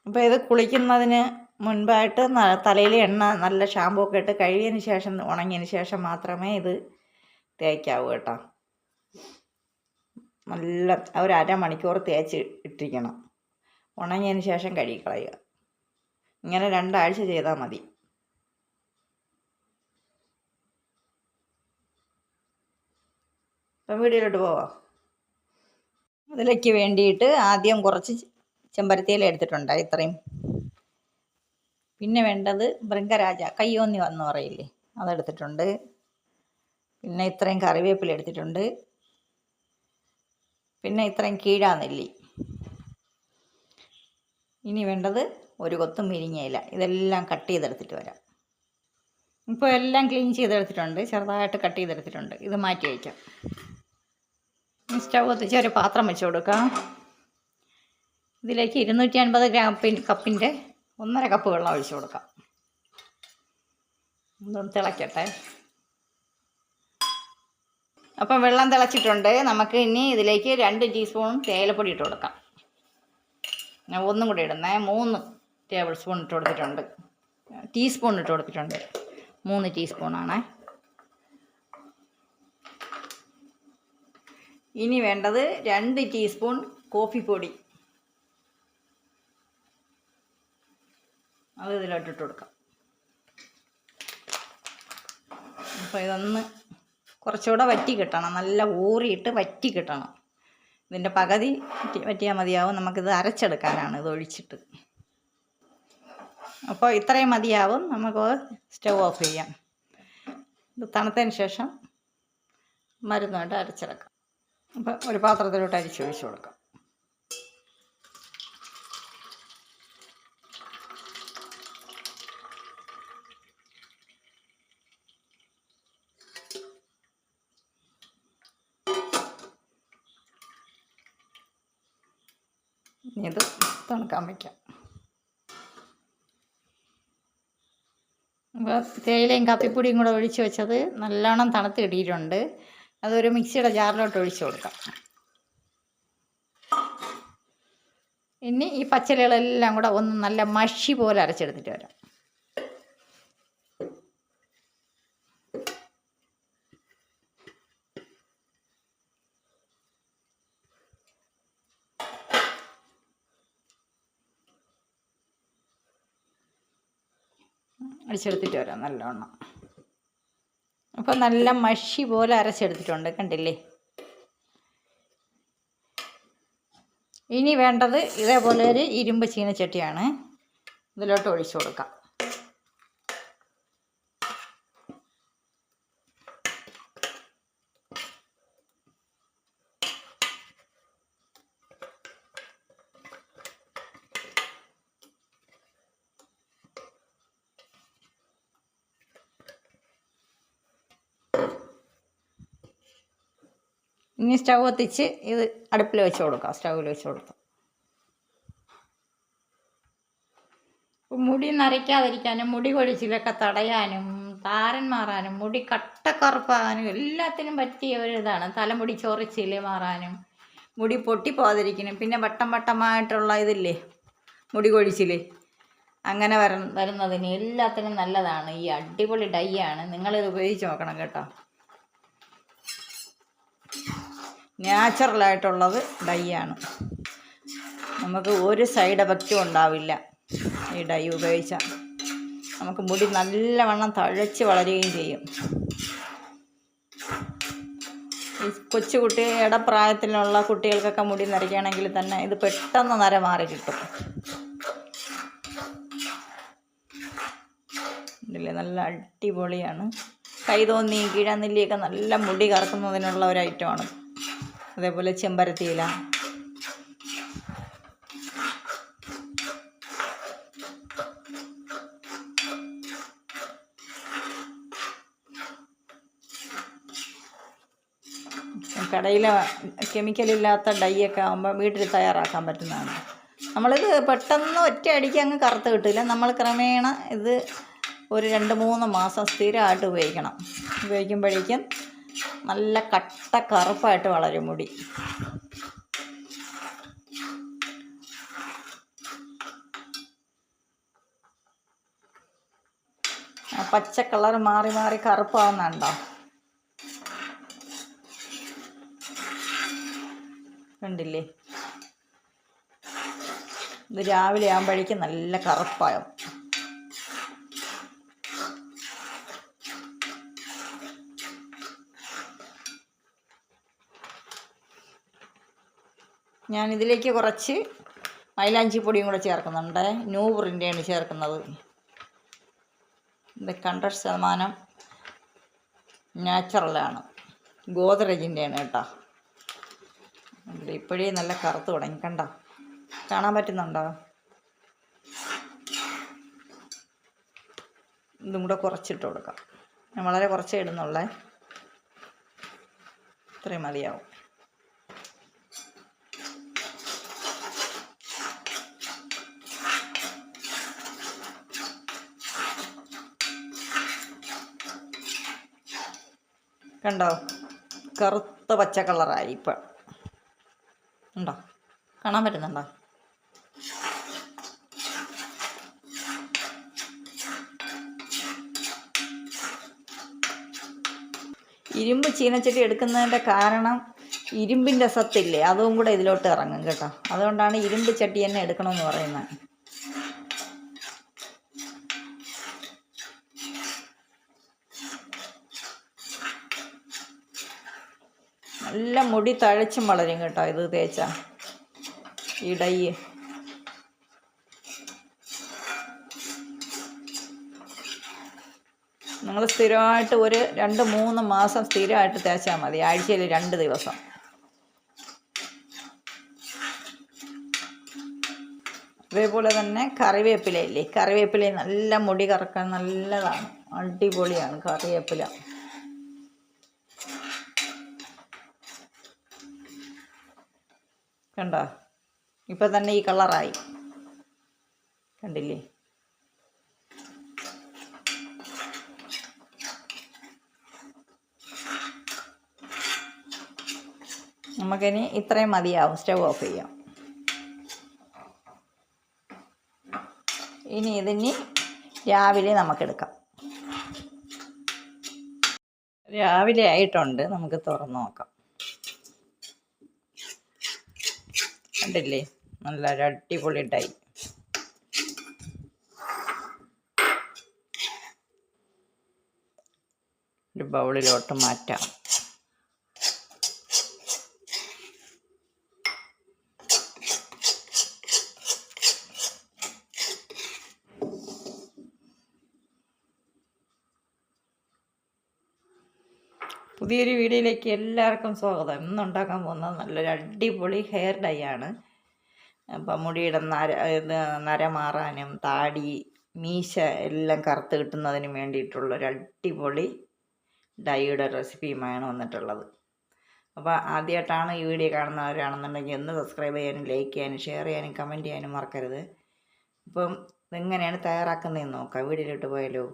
അപ്പോൾ ഇത് കുളിക്കുന്നതിന് മുൻപായിട്ട് തലയിൽ എണ്ണ നല്ല ഷാമ്പൂ ഒക്കെ ഇട്ട് കഴുകിയതിന് ശേഷം ഉണങ്ങിയതിന് ശേഷം മാത്രമേ ഇത് തേക്കാവൂ കേട്ടോ. നല്ല ഒരു അരമണിക്കൂർ തേച്ച് ഇട്ടിരിക്കണം. ഉണങ്ങിയതിന് ശേഷം കഴുകിക്കളയുക. ഇങ്ങനെ 2 ആഴ്ച ചെയ്താൽ മതി. അപ്പം വീഡിയോയിലോട്ട് പോവാം. അതിലേക്ക് വേണ്ടിയിട്ട് ആദ്യം കുറച്ച് ചെമ്പരത്തിയില എടുത്തിട്ടുണ്ട്, ഇത്രയും. പിന്നെ വേണ്ടത് ഭൃംഗരാജ, കയ്യോന്നി വന്ന് പറയില്ലേ, അതെടുത്തിട്ടുണ്ട്. പിന്നെ ഇത്രയും കറിവേപ്പില എടുത്തിട്ടുണ്ട്. പിന്നെ ഇത്രയും കീഴാനെല്ലി. ഇനി വേണ്ടത് ഒരു കൊത്തും മുരിങ്ങയില. ഇതെല്ലാം കട്ട് ചെയ്തെടുത്തിട്ട് വരാം. ഇപ്പോൾ എല്ലാം ക്ലീൻ ചെയ്തെടുത്തിട്ടുണ്ട്, ചെറുതായിട്ട് കട്ട് ചെയ്തെടുത്തിട്ടുണ്ട്. ഇത് മാറ്റി വയ്ക്കാം. സ്റ്റൗ കത്തിച്ച് ഒരു പാത്രം വെച്ച് കൊടുക്കാം. ഇതിലേക്ക് 250 കപ്പിൻ്റെ 1.5 കപ്പ് വെള്ളം ഒഴിച്ച് കൊടുക്കാം. ഇതൊന്ന് തിളയ്ക്കട്ടെ. അപ്പം വെള്ളം തിളച്ചിട്ടുണ്ട്. നമുക്ക് ഇനി ഇതിലേക്ക് 2 ടീസ്പൂൺ തേയിലപ്പൊടി ഇട്ട് കൊടുക്കാം. ഞാൻ ഒന്നും കൂടി ഇടുന്നേ. 3 ടേബിൾ സ്പൂൺ ഇട്ട് കൊടുത്തിട്ടുണ്ട്. ടീസ്പൂൺ ഇട്ട് കൊടുത്തിട്ടുണ്ട്. 3 ടീസ്പൂണാണേ. ഇനി വേണ്ടത് 2 ടീസ്പൂൺ കോഫിപ്പൊടി. അത് ഇതിലോട്ടിട്ട് കൊടുക്കാം. അപ്പോൾ ഇതൊന്ന് കുറച്ചുകൂടെ വറ്റി കിട്ടണം. നല്ല ഊറിയിട്ട് വറ്റി കിട്ടണം. ഇതിൻ്റെ പകുതി വറ്റിയാൽ മതിയാവും. നമുക്കിത് അരച്ചെടുക്കാനാണ് ഇത് ഒഴിച്ചിട്ട്. അപ്പോൾ ഇത്രയും മതിയാവും. നമുക്ക് സ്റ്റൗ ഓഫ് ചെയ്യാം. ഇത് തണുത്തതിന് ശേഷം മരുന്നായിട്ട് അരച്ചെടുക്കാം. അപ്പോൾ ഒരു പാത്രത്തിലോട്ട് അരിച്ചൊഴിച്ച് കൊടുക്കാം. ഇത് തണുക്കാൻ വയ്ക്കാം. അപ്പോൾ തേയിലയും കാപ്പിപ്പൊടിയും കൂടെ ഒഴിച്ച് വെച്ചത് നല്ലോണം തണുത്ത് കിട്ടിയിട്ടുണ്ട്. അതൊരു മിക്സിയുടെ ജാറിലോട്ട് ഒഴിച്ച് കൊടുക്കാം. ഇനി ഈ പച്ചിലകളെല്ലാം കൂടെ ഒന്ന് നല്ല മഷി പോലെ അരച്ചെടുത്തിട്ട് വരാം. അടിച്ചെടുത്തിട്ട് വരാം നല്ലോണം. അപ്പോൾ നല്ല മഷി പോലെ അരച്ചെടുത്തിട്ടുണ്ട്, കണ്ടില്ലേ. ഇനി വേണ്ടത് ഇതേപോലെ ഒരു ഇരുമ്പ് ചീനച്ചട്ടിയാണ്. ഇതിലോട്ട് ഒഴിച്ചു കൊടുക്കാം. ഇനി സ്റ്റൗ കത്തിച്ച് ഇത് അടുപ്പിൽ വെച്ച് കൊടുക്കാം. സ്റ്റൗവിൽ വെച്ച് കൊടുക്കാം. മുടി നരയ്ക്കാതിരിക്കാനും മുടി കൊഴിച്ചിലൊക്കെ തടയാനും താരൻ മാറാനും മുടി കട്ടക്കറുപ്പാകാനും എല്ലാത്തിനും പറ്റിയ ഒരിതാണ്. തലമുടി ചൊറിച്ചിൽ മാറാനും മുടി പൊട്ടിപ്പോകാതിരിക്കാനും പിന്നെ വട്ടം വട്ടമായിട്ടുള്ള ഇതില്ലേ മുടി കൊഴിച്ചിൽ, അങ്ങനെ വരുന്നതിന് എല്ലാത്തിനും നല്ലതാണ്. ഈ അടിപൊളി ഡൈ ആണ്. നിങ്ങളിത് ഉപയോഗിച്ച് നോക്കണം കേട്ടോ. നാച്ചുറലായിട്ടുള്ളത് ഡൈ ആണ്. നമുക്ക് ഒരു സൈഡ് എഫക്റ്റും ഉണ്ടാവില്ല ഈ ഡൈ ഉപയോഗിച്ചാൽ. നമുക്ക് മുടി നല്ലവണ്ണം തഴച്ച് വളരുകയും ചെയ്യും. ഈ കൊച്ചു ഇടപ്രായത്തിലുള്ള കുട്ടികൾക്കൊക്കെ മുടി നരയ്ക്കുകയാണെങ്കിൽ തന്നെ ഇത് പെട്ടെന്ന് നര മാറി കിട്ടും. ഇതില്ലേ നല്ല അടിപൊളിയാണ്. കൈതോന്നി കീഴാനെല്ലിയൊക്കെ നല്ല മുടി കറക്കുന്നതിനുള്ള ഒരു ഐറ്റമാണ്. അതേപോലെ ചെമ്പരത്തിയില, കടയിലെ കെമിക്കലില്ലാത്ത ഡൈ ഒക്കെ ആകുമ്പോൾ വീട്ടിൽ തയ്യാറാക്കാൻ പറ്റുന്നതാണ്. നമ്മളിത് പെട്ടെന്ന് ഒറ്റയടിക്ക് അങ്ങ് കറുത്ത് കിട്ടില്ല. നമ്മൾ ക്രമേണ ഇത് ഒരു 2-3 മാസം സ്ഥിരമായിട്ട് ഉപയോഗിക്കണം. ഉപയോഗിക്കുമ്പോഴേക്കും നല്ല കട്ട കറുപ്പായിട്ട് വളരും മുടി. ആ പച്ച കളർ മാറി മാറി കറുപ്പാവുന്നുണ്ടോ? കണ്ടില്ലേ? ഇത് രാവിലെ ആകുമ്പോഴേക്കും നല്ല കറുപ്പാവും. ഞാനിതിലേക്ക് കുറച്ച് മൈലാഞ്ചി പൊടിയും കൂടെ ചേർക്കുന്നുണ്ട്. നൂറിൻ്റെയാണ് ചേർക്കുന്നത്. ഇത് 100% നാച്ചുറലാണ്, ഗോദ്റേജിൻ്റെയാണ് കേട്ടോ. ഇപ്പോഴേ നല്ല കറുത്ത് തുടങ്ങി, കണ്ടോ? കാണാൻ പറ്റുന്നുണ്ടോ? ഇതും കൂടെ കുറച്ചിട്ട് കൊടുക്കാം. ഞാൻ വളരെ കുറച്ചേ ഇടുന്നുള്ളേ, ഇത്രയും മതിയാവും. കണ്ടോ? കറുത്ത പച്ച കളറായി ഇപ്പം. ഉണ്ടോ? കാണാൻ പറ്റുന്നുണ്ടോ? ഇരുമ്പ് ചീനച്ചട്ടി എടുക്കുന്നതിൻ്റെ കാരണം ഇരുമ്പിൻ്റെ സത്തില്ലേ, അതും കൂടെ ഇതിലോട്ട് ഇറങ്ങും കേട്ടോ. അതുകൊണ്ടാണ് ഇരുമ്പ് ചട്ടി തന്നെ എടുക്കണമെന്ന് പറയുന്നത്. നല്ല മുടി തഴച്ചും വളരും കേട്ടോ ഇത് തേച്ചാ, ഈ ഡൈ. നിങ്ങൾ സ്ഥിരമായിട്ട് ഒരു 2-3 മാസം സ്ഥിരമായിട്ട് തേച്ചാൽ മതി, ആഴ്ചയിൽ 2 ദിവസം. അതേപോലെ തന്നെ കറിവേപ്പിലയില്ലേ, കറിവേപ്പില നല്ല മുടി കറക്കാൻ നല്ലതാണ്, അടിപൊളിയാണ് കറിവേപ്പില. കണ്ടോ? ഇപ്പം തന്നെ ഈ കളറായി, കണ്ടില്ലേ? നമുക്കിനി ഇത്രയും മതിയാവും. സ്റ്റവ് ഓഫ് ചെയ്യാം. ഇനി ഇതിനി രാവിലെ നമുക്കെടുക്കാം. രാവിലെ ആയിട്ടുണ്ട്, നമുക്ക് തുറന്ന് നോക്കാം. കണ്ടില്ലേ? നല്ല അടിപൊളി ഡൈ. ഒരു ബൗളിലോട്ട് മാറ്റാം. പുതിയൊരു വീഡിയോയിലേക്ക് എല്ലാവർക്കും സ്വാഗതം. ഇന്നുണ്ടാക്കാൻ പോകുന്നത് നല്ലൊരു അടിപൊളി ഹെയർ ഡൈ ആണ്. അപ്പം മുടിയുടെ നര മാറാനും താടി മീശ എല്ലാം കറുത്ത് കിട്ടുന്നതിനും വേണ്ടിയിട്ടുള്ളൊരു അടിപൊളി ഡൈയുടെ റെസിപ്പിയുമാണ് വന്നിട്ടുള്ളത്. അപ്പോൾ ആദ്യമായിട്ടാണ് ഈ വീഡിയോ കാണുന്നവരാണെന്നുണ്ടെങ്കിൽ ഒന്ന് സബ്സ്ക്രൈബ് ചെയ്യാനും ലൈക്ക് ചെയ്യാനും ഷെയർ ചെയ്യാനും കമൻറ്റ് ചെയ്യാനും മറക്കരുത്. അപ്പം ഇതെങ്ങനെയാണ് തയ്യാറാക്കുന്നതെന്ന് നോക്കാം. വീഡിയോയിലോട്ട് പോയാലോ?